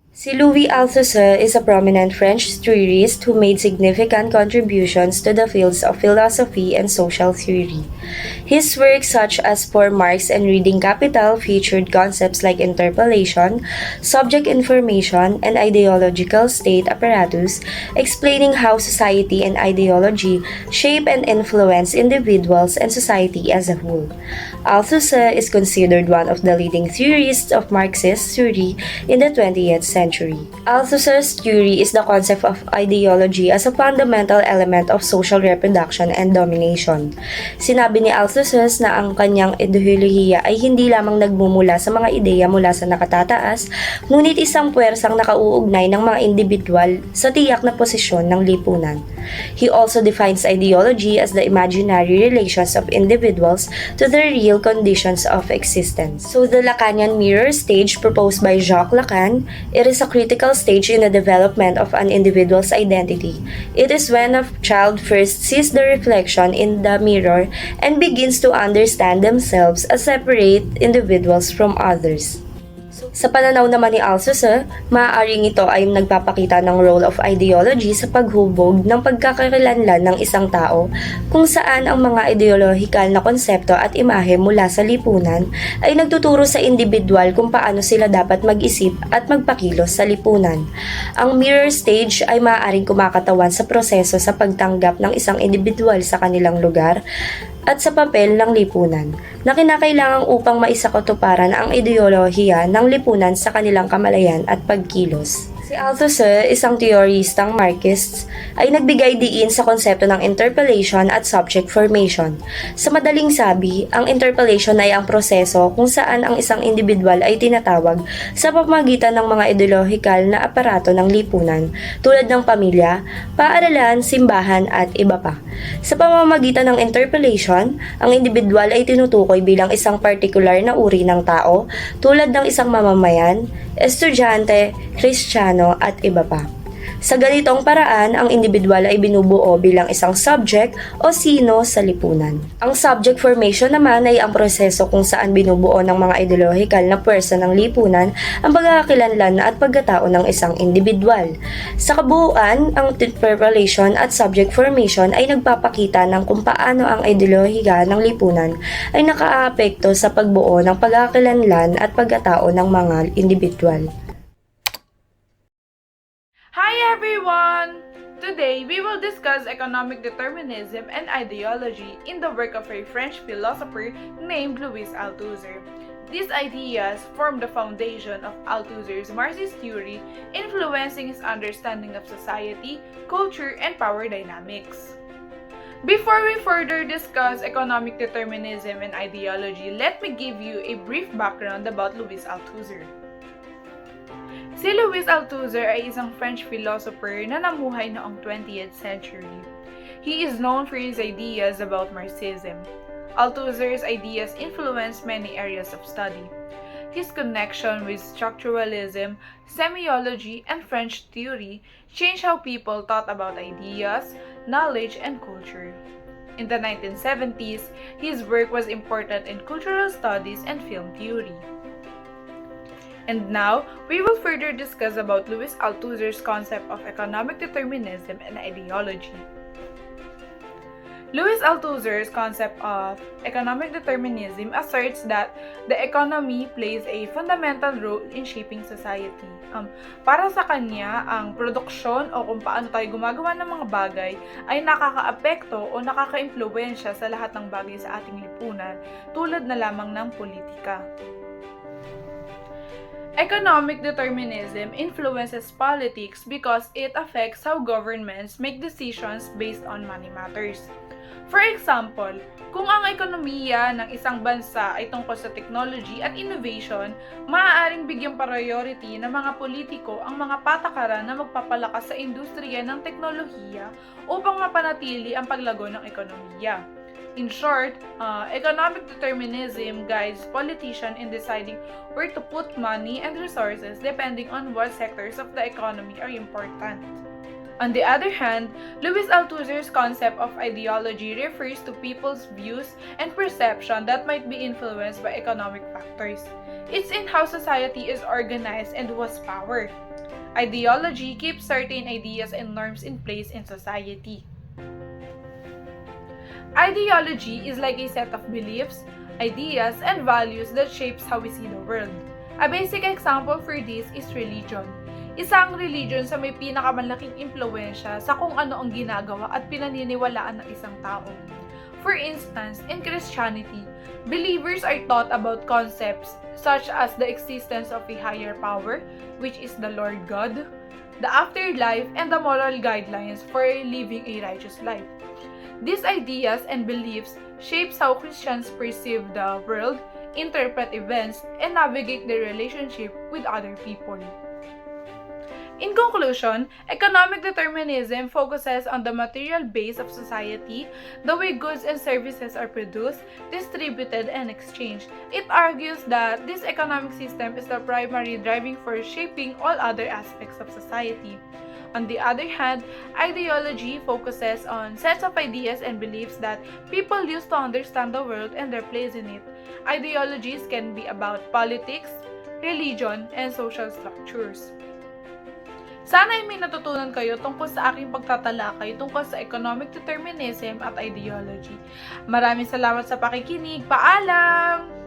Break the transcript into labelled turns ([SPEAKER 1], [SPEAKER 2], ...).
[SPEAKER 1] Si Louis Althusser is a prominent French theorist who made significant contributions to the fields of philosophy and social theory. His works, such as For Marx and Reading Capital, featured concepts like interpolation, subject information, and ideological state apparatus, explaining how society and ideology shape and influence individuals and society as a whole. Althusser is considered one of the leading theorists of Marxist theory in the 20th century. Althusser's theory is the concept of ideology as a fundamental element of social reproduction and domination. Sinabi ni Althusser na ang kanyang ideolohiya ay hindi lamang nagmumula sa mga ideya mula sa nakatataas, ngunit isang puwersang nakauugnay ng mga individual sa tiyak na posisyon ng lipunan. He also defines ideology as the imaginary relations of individuals to the real conditions of existence. So the Lacanian mirror stage proposed by Jacques Lacan, it is a critical stage in the development of an individual's identity. It is when a child first sees the reflection in the mirror and begins to understand themselves as separate individuals from others. Sa pananaw naman ni Althusser, maaaring ito ay nagpapakita ng role of ideology sa paghubog ng pagkakakilanlan ng isang tao, kung saan ang mga ideolohikal na konsepto at imahe mula sa lipunan ay nagtuturo sa individual kung paano sila dapat mag-isip at magpakilos sa lipunan. Ang mirror stage ay maaaring kumakatawan sa proseso sa pagtanggap ng isang individual sa kanilang lugar at sa papel ng lipunan, na kinakailangan upang maisakatuparan ang ideolohiya ng lipunan sa kanilang kamalayan at pagkilos. Si Althusser, isang teoristang Marxist, ay nagbigay diin sa konsepto ng interpellation at subject formation. Sa madaling sabi, ang interpellation ay ang proseso kung saan ang isang individual ay tinatawag sa pamamagitan ng mga ideolohikal na aparato ng lipunan tulad ng pamilya, paaralan, simbahan at iba pa. Sa pamamagitan ng interpellation, ang individual ay tinutukoy bilang isang partikular na uri ng tao tulad ng isang mamamayan, estudyante, Kristiyano at iba pa. Sa ganitong paraan, ang individual ay binubuo bilang isang subject o sino sa lipunan. Ang subject formation naman ay ang proseso kung saan binubuo ng mga ideolohikal na puwersa ng lipunan ang pagkakakilanlan at pagkatao ng isang individual. Sa kabuuan, ang interpellation at subject formation ay nagpapakita ng kung paano ang ideolohiya ng lipunan ay nakaaapekto sa pagbuo ng pagkakakilanlan at pagkatao ng mga individual.
[SPEAKER 2] Hi everyone! Today, we will discuss economic determinism and ideology in the work of a French philosopher named Louis Althusser. These ideas form the foundation of Althusser's Marxist theory, influencing his understanding of society, culture, and power dynamics. Before we further discuss economic determinism and ideology, let me give you a brief background about Louis Althusser. Si Louis Althusser ay isang French philosopher na namuhay noong 20th century. He is known for his ideas about Marxism. Althusser's ideas influenced many areas of study. His connection with structuralism, semiology, and French theory changed how people thought about ideas, knowledge, and culture. In the 1970s, his work was important in cultural studies and film theory. And now, we will further discuss about Louis Althusser's concept of economic determinism and ideology. Louis Althusser's concept of economic determinism asserts that the economy plays a fundamental role in shaping society. Para sa kanya, ang produksyon o kung paano tayo gumagawa ng mga bagay ay nakakaapekto o nakaka-impluwensya sa lahat ng bagay sa ating lipunan, tulad na lamang ng politika. Economic determinism influences politics because it affects how governments make decisions based on money matters. For example, kung ang ekonomiya ng isang bansa ay tungkol sa technology at innovation, maaaring bigyang priority ng mga politiko ang mga patakaran na magpapalakas sa industriya ng teknolohiya upang mapanatili ang paglago ng ekonomiya. In short, economic determinism guides politicians in deciding where to put money and resources depending on what sectors of the economy are important. On the other hand, Louis Althusser's concept of ideology refers to people's views and perception that might be influenced by economic factors. It's in how society is organized and who has power. Ideology keeps certain ideas and norms in place in society. Ideology is like a set of beliefs, ideas, and values that shapes how we see the world. A basic example for this is religion. Isang religion sa may pinakamalaking impluensya sa kung ano ang ginagawa at pinaniniwalaan ng isang tao. For instance, in Christianity, believers are taught about concepts such as the existence of a higher power, which is the Lord God, the afterlife, and the moral guidelines for living a righteous life. These ideas and beliefs shapes how Christians perceive the world, interpret events, and navigate their relationship with other people. In conclusion, economic determinism focuses on the material base of society, the way goods and services are produced, distributed, and exchanged. It argues that this economic system is the primary driving force shaping all other aspects of society. On the other hand, ideology focuses on sets of ideas and beliefs that people use to understand the world and their place in it. Ideologies can be about politics, religion, and social structures. Sana ay may natutunan kayo tungkol sa aking pagtatalakay tungkol sa economic determinism at ideology. Maraming salamat sa pakikinig. Paalam!